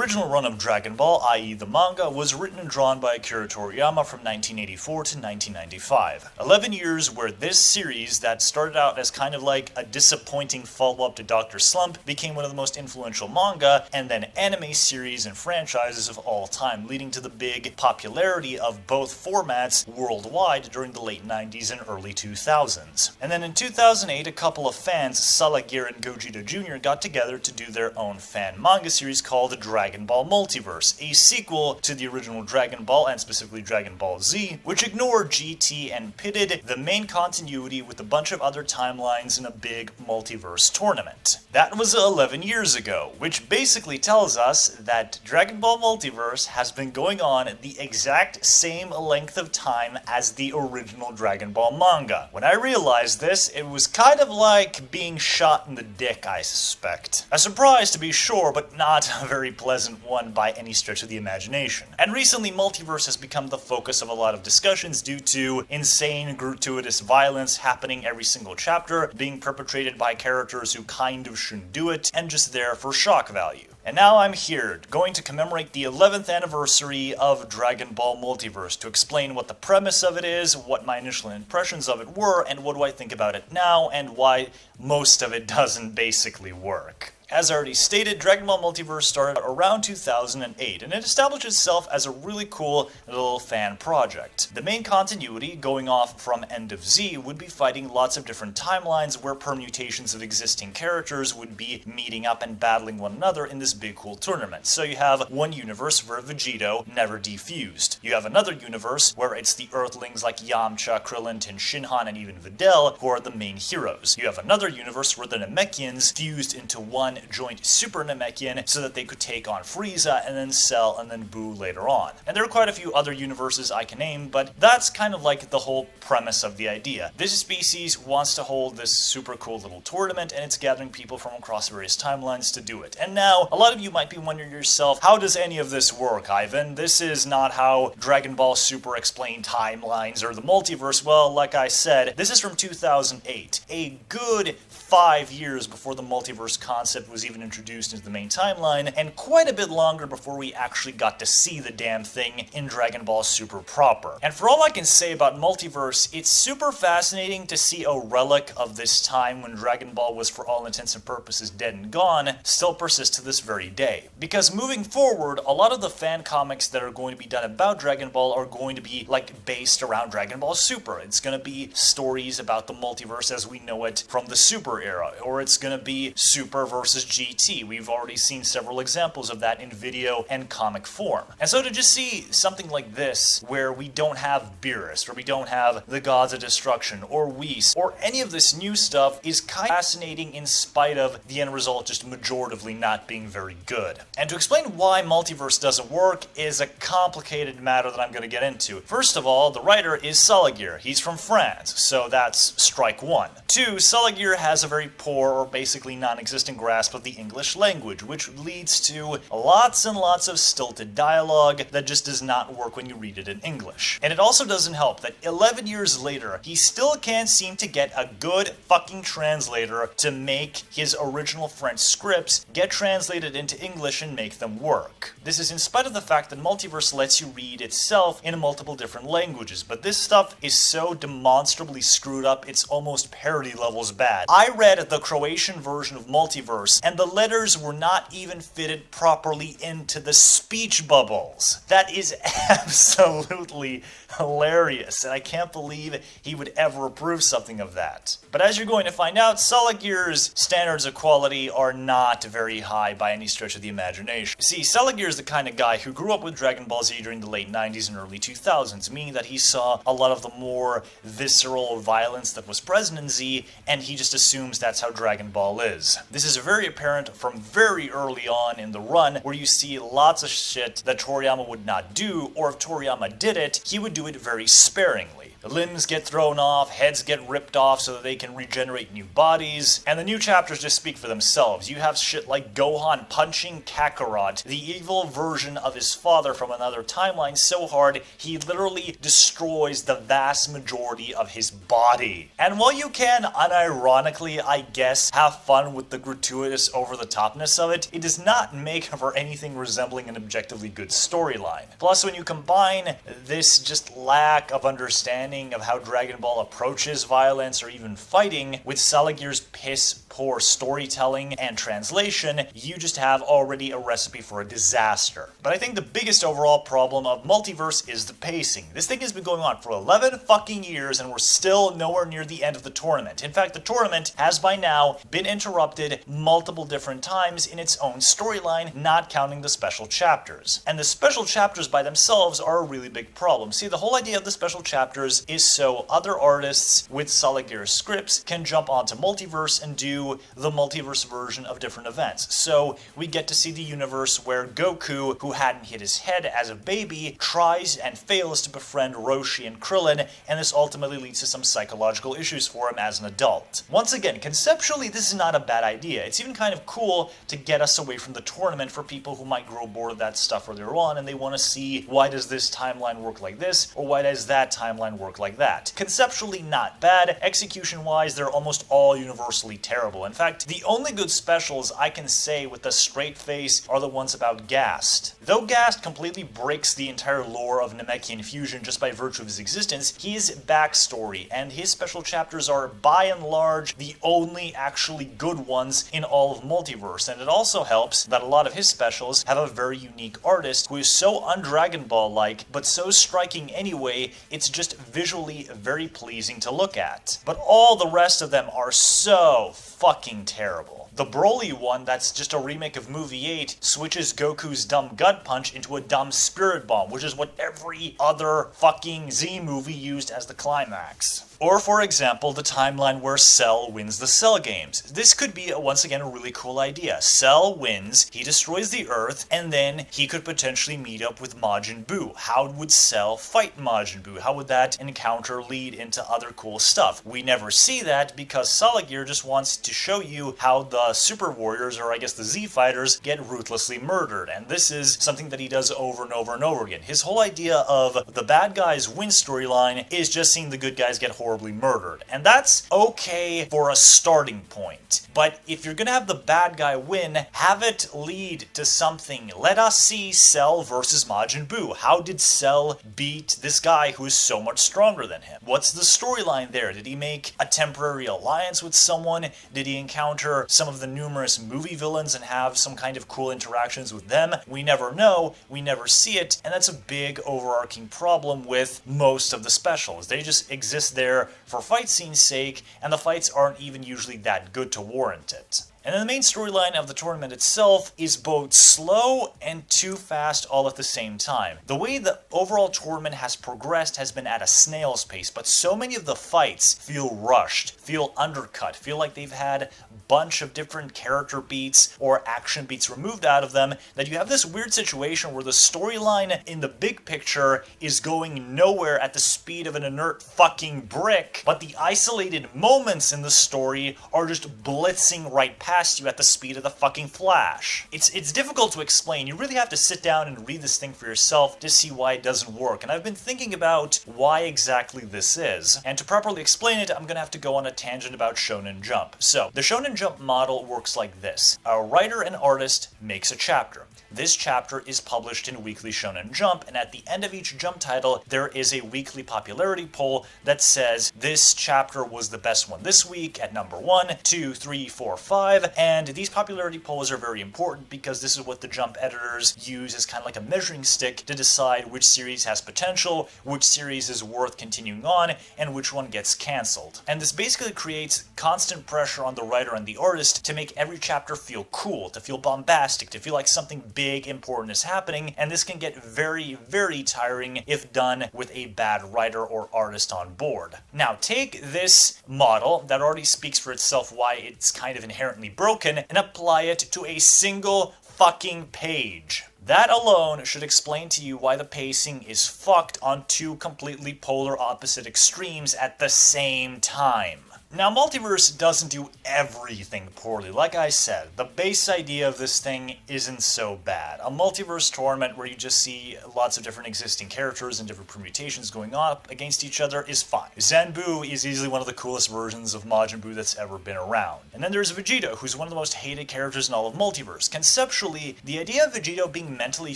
original run of Dragon Ball, i.e. the manga, was written and drawn by Akira Toriyama from 1984 to 1995. 11 years where this series, that started out as kind of like a disappointing follow-up to Dr. Slump, became one of the most influential manga and then anime series and franchises of all time, leading to the big popularity of both formats worldwide during the late 90s and early 2000s. And then in 2008, a couple of fans, Salagir and Gogeta Jr, got together to do their own fan manga series called Dragon Ball Multiverse, a sequel to the original Dragon Ball and specifically Dragon Ball Z, which ignored GT and pitted the main continuity with a bunch of other timelines in a big multiverse tournament. That was 11 years ago, which basically tells us that Dragon Ball Multiverse has been going on the exact same length of time as the original Dragon Ball manga. When I realized this, it was kind of like being shot in the dick, I suspect. A surprise to be sure, but not a very pleasant one by any stretch of the imagination. And recently, Multiverse has become the focus of a lot of discussions due to insane, gratuitous violence happening every single chapter, being perpetrated by characters who kind of shouldn't do it, and just there for shock value. And now I'm here, going to commemorate the 11th anniversary of Dragon Ball Multiverse to explain what the premise of it is, what my initial impressions of it were, and what do I think about it now, and why most of it doesn't basically work. As I already stated, Dragon Ball Multiverse started around 2008, and it established itself as a really cool little fan project. The main continuity, going off from End of Z, would be fighting lots of different timelines where permutations of existing characters would be meeting up and battling one another in this big cool tournament. So you have one universe where Vegito never defused. You have another universe where it's the Earthlings like Yamcha, Krillin, Tenshinhan, and even Videl who are the main heroes. You have another universe where the Namekians fused into one joint Super Namekian so that they could take on Frieza and then Cell and then Buu later on. And there are quite a few other universes I can name, but that's kind of like the whole premise of the idea. This species wants to hold this super cool little tournament, and it's gathering people from across various timelines to do it. And now, a lot of you might be wondering yourself, how does any of this work, Ivan? This is not how Dragon Ball Super explained timelines or the multiverse. Well, like I said, this is from 2008, a good 5 years before the multiverse concept was even introduced into the main timeline, and quite a bit longer before we actually got to see the damn thing in Dragon Ball Super proper. And for all I can say about Multiverse, it's super fascinating to see a relic of this time when Dragon Ball was for all intents and purposes dead and gone still persist to this very day. Because moving forward, a lot of the fan comics that are going to be done about Dragon Ball are going to be like based around Dragon Ball Super. It's going to be stories about the multiverse as we know it from the Super era, or it's going to be Super versus GT. We've already seen several examples of that in video and comic form. And so to just see something like this, where we don't have Beerus, or we don't have the Gods of Destruction, or Whis, or any of this new stuff, is kind of fascinating in spite of the end result just majoritively not being very good. And to explain why Multiverse doesn't work is a complicated matter that I'm going to get into. First of all, the writer is Salagir. He's from France, so that's strike one. Two, Salagir has a very poor or basically non-existent grasp of the English language, which leads to lots and lots of stilted dialogue that just does not work when you read it in English. And it also doesn't help that 11 years later, he still can't seem to get a good fucking translator to make his original French scripts get translated into English and make them work. This is in spite of the fact that Multiverse lets you read itself in multiple different languages, but this stuff is so demonstrably screwed up, it's almost parody levels bad. I read the Croatian version of Multiverse, and the letters were not even fitted properly into the speech bubbles. That is absolutely hilarious, and I can't believe he would ever approve something of that. But as you're going to find out, Salagir's standards of quality are not very high by any stretch of the imagination. See, Salagir is the kind of guy who grew up with Dragon Ball Z during the late 90s and early 2000s, meaning that he saw a lot of the more visceral violence that was present in Z, and he just assumes that's how Dragon Ball is. This is very apparent from very early on in the run, where you see lots of shit that Toriyama would not do, or if Toriyama did it, he would do it very sparingly. Limbs get thrown off, heads get ripped off so that they can regenerate new bodies, and the new chapters just speak for themselves. You have shit like Gohan punching Kakarot, the evil version of his father from another timeline, so hard he literally destroys the vast majority of his body. And while you can, unironically, I guess, have fun with the gratuitous over-the-topness of it, it does not make for anything resembling an objectively good storyline. Plus, when you combine this just lack of understanding of how Dragon Ball approaches violence or even fighting with Salagir's piss-poor storytelling and translation, you just have already a recipe for a disaster. But I think the biggest overall problem of Multiverse is the pacing. This thing has been going on for 11 fucking years and we're still nowhere near the end of the tournament. In fact, the tournament has by now been interrupted multiple different times in its own storyline, not counting the special chapters. And the special chapters by themselves are a really big problem. See, the whole idea of the special chapters is so other artists with Salagir scripts can jump onto Multiverse and do the Multiverse version of different events. So we get to see the universe where Goku, who hadn't hit his head as a baby, tries and fails to befriend Roshi and Krillin, and this ultimately leads to some psychological issues for him as an adult. Once again, conceptually, this is not a bad idea. It's even kind of cool to get us away from the tournament for people who might grow bored of that stuff earlier on and they want to see why does this timeline work like this or why does that timeline work like that. Conceptually not bad. Execution-wise, they're almost all universally terrible. In fact, the only good specials I can say with a straight face are the ones about Gast. Though Gast completely breaks the entire lore of Namekian fusion just by virtue of his existence, his backstory and his special chapters are by and large the only actually good ones in all of Multiverse, and it also helps that a lot of his specials have a very unique artist who is so un-Dragon Ball-like, but so striking anyway, it's just visually very pleasing to look at. But all the rest of them are so fucking terrible. The Broly one, that's just a remake of Movie 8, switches Goku's dumb gut punch into a dumb spirit bomb, which is what every other fucking Z movie used as the climax. Or, for example, the timeline where Cell wins the Cell games. This could be, once again, a really cool idea. Cell wins, he destroys the Earth, and then he could potentially meet up with Majin Buu. How would Cell fight Majin Buu? How would that encounter lead into other cool stuff? We never see that because Salagir just wants to show you how the Super Warriors, or I guess the Z Fighters, get ruthlessly murdered. And this is something that he does over and over and over again. His whole idea of the bad guys win storyline is just seeing the good guys get horribly murdered. And that's okay for a starting point. But if you're gonna have the bad guy win, have it lead to something. Let us see Cell versus Majin Buu. How did Cell beat this guy who is so much stronger than him? What's the storyline there? Did he make a temporary alliance with someone? Did he encounter some of the numerous movie villains and have some kind of cool interactions with them? We never know. We never see it. And that's a big overarching problem with most of the specials. They just exist there for fight scene's sake, and the fights aren't even usually that good to warrant it. And then the main storyline of the tournament itself is both slow and too fast all at the same time. The way the overall tournament has progressed has been at a snail's pace, but so many of the fights feel rushed, feel undercut, feel like they've had a bunch of different character beats or action beats removed out of them, that you have this weird situation where the storyline in the big picture is going nowhere at the speed of an inert fucking brick, but the isolated moments in the story are just blitzing right past you at the speed of the fucking Flash. It's difficult to explain. You really have to sit down and read this thing for yourself to see why it doesn't work. And I've been thinking about why exactly this is. And to properly explain it, I'm gonna have to go on a tangent about Shonen Jump. So, the Shonen Jump model works like this. A writer and artist makes a chapter. This chapter is published in Weekly Shonen Jump, and at the end of each Jump title, there is a weekly popularity poll that says this chapter was the best one this week at number 1, 2, 3, 4, 5, and these popularity polls are very important because this is what the Jump editors use as kind of like a measuring stick to decide which series has potential, which series is worth continuing on, and which one gets cancelled. And this basically creates constant pressure on the writer and the artist to make every chapter feel cool, to feel bombastic, to feel like something big, important is happening, and this can get very, very tiring if done with a bad writer or artist on board. Now, take this model that already speaks for itself why it's kind of inherently broken and apply it to a single fucking page. That alone should explain to you why the pacing is fucked on two completely polar opposite extremes at the same time. Now, Multiverse doesn't do everything poorly. Like I said, the base idea of this thing isn't so bad. A multiverse tournament where you just see lots of different existing characters and different permutations going on against each other is fine. Zanbu is easily one of the coolest versions of Majin Buu that's ever been around. And then there's Vegeta, who's one of the most hated characters in all of Multiverse. Conceptually, the idea of Vegeta being mentally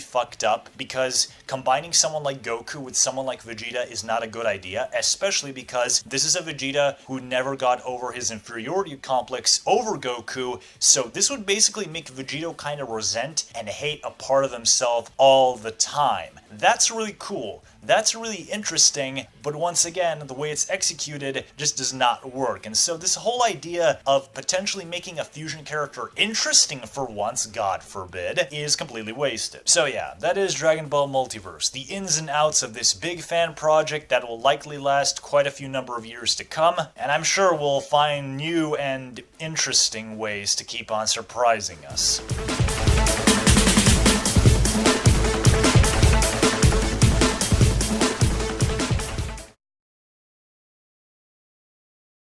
fucked up because combining someone like Goku with someone like Vegeta is not a good idea, especially because this is a Vegeta who never got over his inferiority complex over Goku, so this would basically make Vegeta kind of resent and hate a part of himself all the time. That's really cool. That's really interesting, but once again, the way it's executed just does not work. And so this whole idea of potentially making a fusion character interesting for once, God forbid, is completely wasted. So yeah, that is Dragon Ball Multiverse, the ins and outs of this big fan project that will likely last quite a few number of years to come, and I'm sure we'll find new and interesting ways to keep on surprising us.